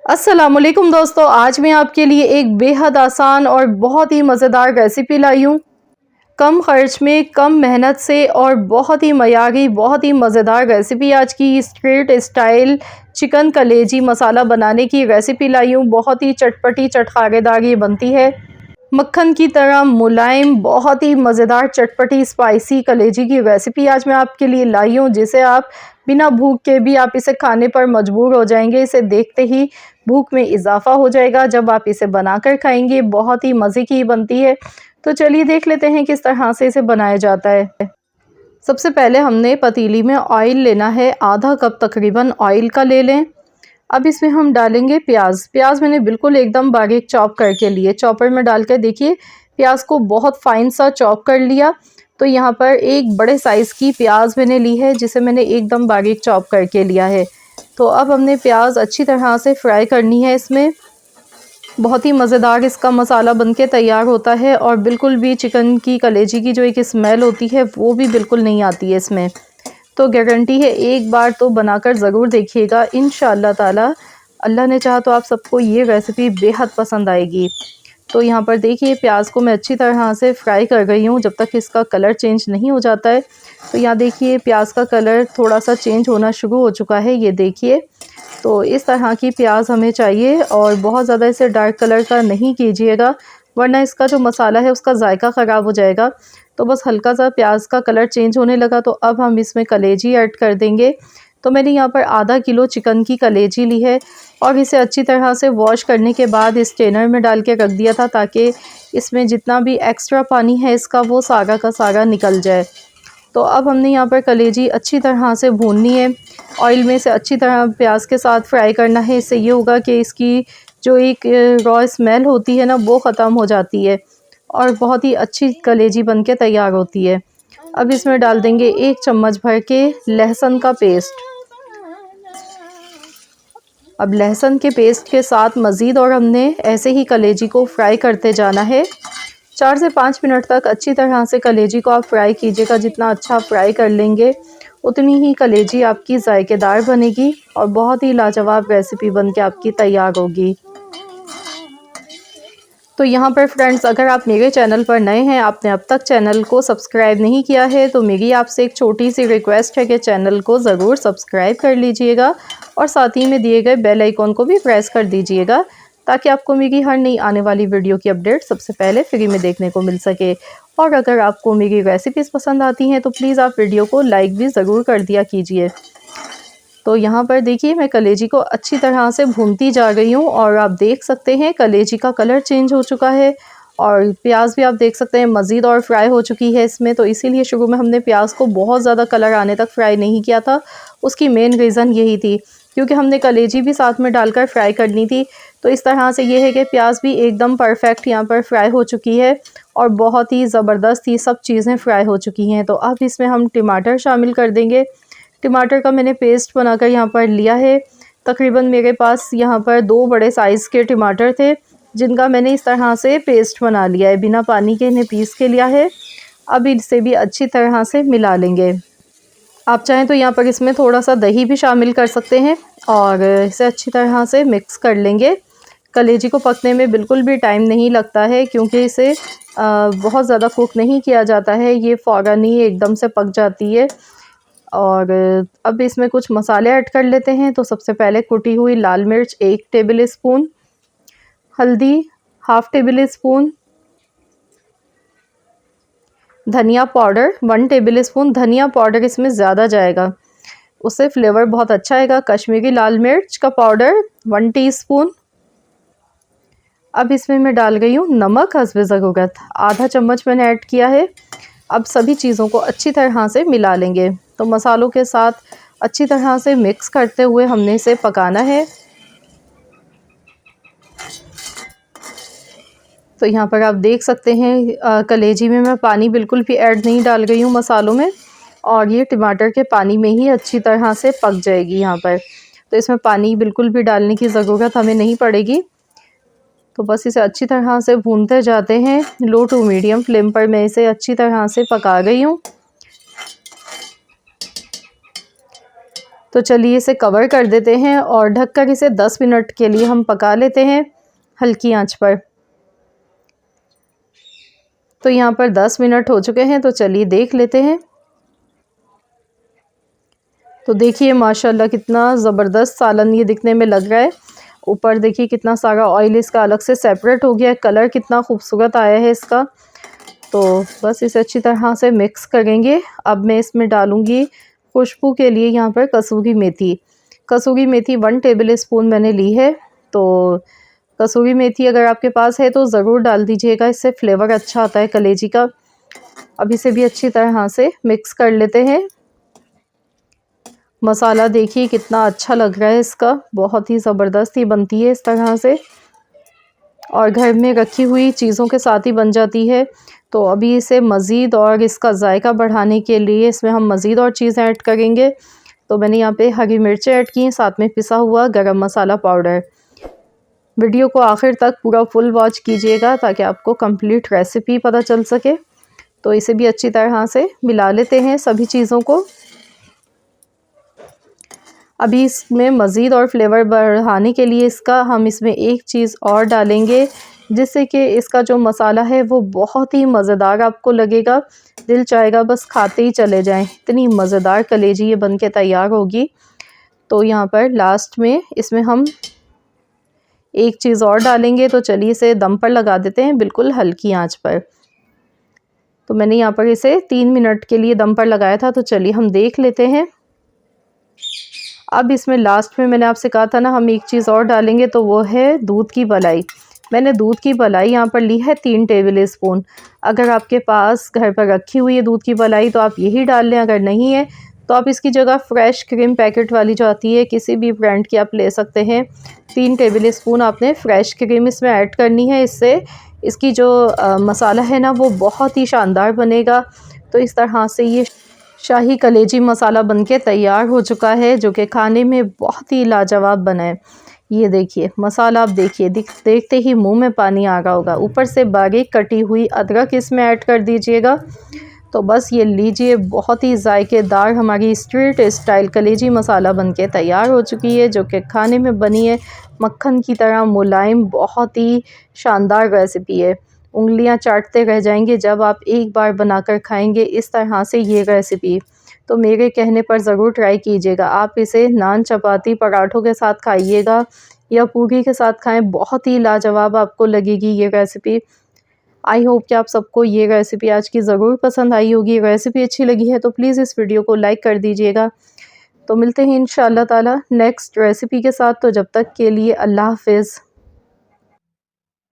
अस्सलामुअलैकुम दोस्तों, आज मैं आपके लिए एक बेहद आसान और बहुत ही मज़ेदार रेसिपी लाई हूँ। कम खर्च में, कम मेहनत से और बहुत ही मयारी, बहुत ही मज़ेदार रेसिपी आज की स्ट्रीट स्टाइल चिकन कलेजी मसाला बनाने की रेसिपी लाई हूँ। बहुत ही चटपटी चटखारेदार ये बनती है। मक्खन की तरह मुलायम, बहुत ही मज़ेदार चटपटी स्पाइसी कलेजी की रेसिपी आज मैं आपके लिए लाई हूँ, जिसे आप बिना भूख के भी आप इसे खाने पर मजबूर हो जाएंगे। इसे देखते ही भूख में इजाफा हो जाएगा जब आप इसे बनाकर खाएंगे। बहुत ही मज़े की बनती है। तो चलिए देख लेते हैं किस तरह से इसे बनाया जाता है। सबसे पहले हमने पतीली में ऑयल लेना है, आधा कप तकरीबन ऑयल का ले लें। अब इसमें हम डालेंगे प्याज। प्याज मैंने बिल्कुल एकदम बारीक चॉप करके लिए, चॉपर में डाल कर देखिए प्याज को बहुत फाइन सा चॉप कर लिया। तो यहाँ पर एक बड़े साइज़ की प्याज मैंने ली है, जिसे मैंने एकदम बारीक चॉप करके लिया है। तो अब हमने प्याज अच्छी तरह से फ्राई करनी है इसमें। बहुत ही मज़ेदार इसका मसाला बनके तैयार होता है और बिल्कुल भी चिकन की कलेजी की जो एक स्मेल होती है वो भी बिल्कुल नहीं आती है इसमें। तो गारंटी है, एक बार तो बनाकर ज़रूर देखिएगा। इंशाअल्लाह ताला अल्लाह ने चाहा तो आप सबको ये रेसिपी बेहद पसंद आएगी। तो यहाँ पर देखिए प्याज को मैं अच्छी तरह से फ्राई कर गई हूँ जब तक इसका कलर चेंज नहीं हो जाता है। तो यहाँ देखिए प्याज का कलर थोड़ा सा चेंज होना शुरू हो चुका है, ये देखिए। तो इस तरह की प्याज हमें चाहिए और बहुत ज़्यादा इसे डार्क कलर का नहीं कीजिएगा, वरना इसका जो मसाला है उसका जायका ख़राब हो जाएगा। तो बस हल्का सा प्याज का कलर चेंज होने लगा तो अब हम इसमें कलेजी ऐड कर देंगे। तो मैंने यहाँ पर आधा किलो चिकन की कलेजी ली है और इसे अच्छी तरह से वॉश करने के बाद इस स्ट्रेनर में डाल के रख दिया था, ताकि इसमें जितना भी एक्स्ट्रा पानी है इसका वो सारा का सारा निकल जाए। तो अब हमने यहाँ पर कलेजी अच्छी तरह से भूननी है, ऑयल में से अच्छी तरह प्याज के साथ फ्राई करना है। इससे ये होगा कि इसकी जो एक रॉ स्मेल होती है ना, वो ख़त्म हो जाती है और बहुत ही अच्छी कलेजी बनके तैयार होती है। अब इसमें डाल देंगे 1 चम्मच भर के लहसुन का पेस्ट। अब लहसुन के पेस्ट के साथ मज़ीद और हमने ऐसे ही कलेजी को फ्राई करते जाना है। 4 से 5 मिनट तक अच्छी तरह से कलेजी को आप फ्राई कीजिएगा। जितना अच्छा फ्राई कर लेंगे उतनी ही कलेजी आपकी जायकेदार बनेगी और बहुत ही लाजवाब रेसिपी बनके आपकी तैयार होगी। तो यहाँ पर फ्रेंड्स, अगर आप मेरे चैनल पर नए हैं, आपने अब तक चैनल को सब्सक्राइब नहीं किया है, तो मेरी आपसे एक छोटी सी रिक्वेस्ट है कि चैनल को ज़रूर सब्सक्राइब कर लीजिएगा और साथ ही में दिए गए बेल आइकॉन को भी प्रेस कर दीजिएगा, ताकि आपको मेरी हर नई आने वाली वीडियो की अपडेट सबसे पहले फ्री में देखने को मिल सके। और अगर आपको मेरी रेसिपीज़ पसंद आती हैं तो प्लीज़ आप वीडियो को लाइक भी ज़रूर कर दिया कीजिए। तो यहाँ पर देखिए मैं कलेजी को अच्छी तरह से भूनती जा रही हूँ और आप देख सकते हैं कलेजी का कलर चेंज हो चुका है और प्याज भी आप देख सकते हैं मज़ीद और फ्राई हो चुकी है इसमें। तो इसीलिए शुरू में हमने प्याज को बहुत ज़्यादा कलर आने तक फ्राई नहीं किया था। उसकी मेन रीज़न यही थी, क्योंकि हमने कलेजी भी साथ में डालकर फ्राई करनी थी। तो इस तरह से ये है कि प्याज भी एकदम परफेक्ट यहाँ पर फ्राई हो चुकी है और बहुत ही ज़बरदस्त ये सब चीज़ें फ्राई हो चुकी हैं। तो अब इसमें हम टमाटर शामिल कर देंगे। टमाटर का मैंने पेस्ट बनाकर यहाँ पर लिया है। तकरीबन मेरे पास यहाँ पर 2 बड़े साइज़ के टमाटर थे, जिनका मैंने इस तरह से पेस्ट बना लिया है, बिना पानी के इन्हें पीस के लिया है। अब इसे भी अच्छी तरह से मिला लेंगे। आप चाहें तो यहाँ पर इसमें थोड़ा सा दही भी शामिल कर सकते हैं और इसे अच्छी तरह से मिक्स कर लेंगे। कलेजी को पकने में बिल्कुल भी टाइम नहीं लगता है, क्योंकि इसे बहुत ज़्यादा कुक नहीं किया जाता है, ये फ़ौरन ही एकदम से पक जाती है। और अब इसमें कुछ मसाले ऐड कर लेते हैं। तो सबसे पहले कुटी हुई लाल मिर्च 1 टेबल स्पून, हल्दी 1/2 टेबल स्पून, धनिया पाउडर 1 टेबल स्पून। धनिया पाउडर इसमें ज़्यादा जाएगा, उससे फ्लेवर बहुत अच्छा आएगा। कश्मीरी लाल मिर्च का पाउडर 1 टीस्पून। अब इसमें मैं डाल गई हूँ नमक हस्बे ज़रूरत, आधा चम्मच मैंने ऐड किया है। अब सभी चीज़ों को अच्छी तरह से मिला लेंगे। तो मसालों के साथ अच्छी तरह से मिक्स करते हुए हमने इसे पकाना है। तो यहाँ पर आप देख सकते हैं कलेजी में मैं पानी बिल्कुल भी ऐड नहीं डाल गई हूँ मसालों में, और ये टमाटर के पानी में ही अच्छी तरह से पक जाएगी यहाँ पर। तो इसमें पानी बिल्कुल भी डालने की ज़रूरत हमें नहीं पड़ेगी। तो बस इसे अच्छी तरह से भूनते जाते हैं। लो टू मीडियम फ्लेम पर मैं इसे अच्छी तरह से पका गई हूँ। तो चलिए इसे कवर कर देते हैं और ढककर इसे 10 मिनट के लिए हम पका लेते हैं हल्की आंच पर। तो यहाँ पर 10 मिनट हो चुके हैं, तो चलिए देख लेते हैं। तो देखिए माशाल्लाह कितना ज़बरदस्त सालन ये दिखने में लग रहा है। ऊपर देखिए कितना सारा ऑयल इसका अलग से सेपरेट हो गया है, कलर कितना खूबसूरत आया है इसका। तो बस इसे अच्छी तरह से मिक्स करेंगे। अब मैं इसमें डालूँगी खुशबू के लिए यहाँ पर कसूरी मेथी। कसूरी मेथी 1 टेबल स्पून मैंने ली है। तो कसूरी मेथी अगर आपके पास है तो ज़रूर डाल दीजिएगा, इससे फ्लेवर अच्छा आता है कलेजी का। अब इसे भी अच्छी तरह से मिक्स कर लेते हैं। मसाला देखिए कितना अच्छा लग रहा है इसका, बहुत ही ज़बरदस्त ही बनती है इस तरह से और घर में रखी हुई चीज़ों के साथ ही बन जाती है। तो अभी इसे मज़ीद और इसका जायका बढ़ाने के लिए इसमें हम मज़ीद और चीज़ें ऐड करेंगे। तो मैंने यहाँ पे हरी मिर्चें ऐड की, साथ में पिसा हुआ गरम मसाला पाउडर। वीडियो को आखिर तक पूरा फुल वॉच कीजिएगा ताकि आपको कंप्लीट रेसिपी पता चल सके। तो इसे भी अच्छी तरह से मिला लेते हैं सभी चीज़ों को। अभी इसमें मज़ीद और फ्लेवर बढ़ाने के लिए हम इसमें एक चीज़ और डालेंगे, जिससे कि इसका जो मसाला है वो बहुत ही मज़ेदार आपको लगेगा। दिल चाहेगा बस खाते ही चले जाएं, इतनी मज़ेदार कलेजी ये बन के तैयार होगी। तो यहाँ पर लास्ट में इसमें हम एक चीज़ और डालेंगे। तो चलिए इसे दम पर लगा देते हैं बिल्कुल हल्की आंच पर। तो मैंने यहाँ पर इसे 3 मिनट के लिए दम पर लगाया था। तो चलिए हम देख लेते हैं। अब इसमें लास्ट में मैंने आपसे कहा था ना हम एक चीज़ और डालेंगे, तो वो है दूध की मलाई। मैंने दूध की मलाई यहाँ पर ली है 3 टेबल स्पून। अगर आपके पास घर पर रखी हुई है दूध की मलाई तो आप यही डाल लें, अगर नहीं है तो आप इसकी जगह फ्रेश क्रीम पैकेट वाली जो आती है किसी भी ब्रांड की आप ले सकते हैं। 3 टेबल स्पून आपने फ्रेश क्रीम इसमें ऐड करनी है, इससे इसकी जो मसाला है ना वो बहुत ही शानदार बनेगा। तो इस तरह से ये शाही कलेजी मसाला बनके तैयार हो चुका है, जो कि खाने में बहुत ही लाजवाब बना है। ये देखिए मसाला आप देखिए, देखते ही मुंह में पानी आ रहा होगा। ऊपर से बारीक कटी हुई अदरक इसमें ऐड कर दीजिएगा। तो बस ये लीजिए, बहुत ही जायकेदार हमारी स्ट्रीट स्टाइल कलेजी मसाला बनके तैयार हो चुकी है, जो कि खाने में बनी है मक्खन की तरह मुलायम। बहुत ही शानदार रेसिपी है, उंगलियां चाटते रह जाएंगे जब आप एक बार बनाकर खाएंगे इस तरह से ये रेसिपी। तो मेरे कहने पर ज़रूर ट्राई कीजिएगा। आप इसे नान, चपाती, पराठों के साथ खाइएगा या पूरी के साथ खाएं, बहुत ही लाजवाब आपको लगेगी ये रेसिपी। आई होप कि आप सबको ये रेसिपी आज की ज़रूर पसंद आई होगी। रेसिपी अच्छी लगी है तो प्लीज़ इस वीडियो को लाइक कर दीजिएगा। तो मिलते हैं इंशाअल्लाह ताला नेक्स्ट रेसिपी के साथ। तो जब तक के लिए अल्लाह हाफ़िज़।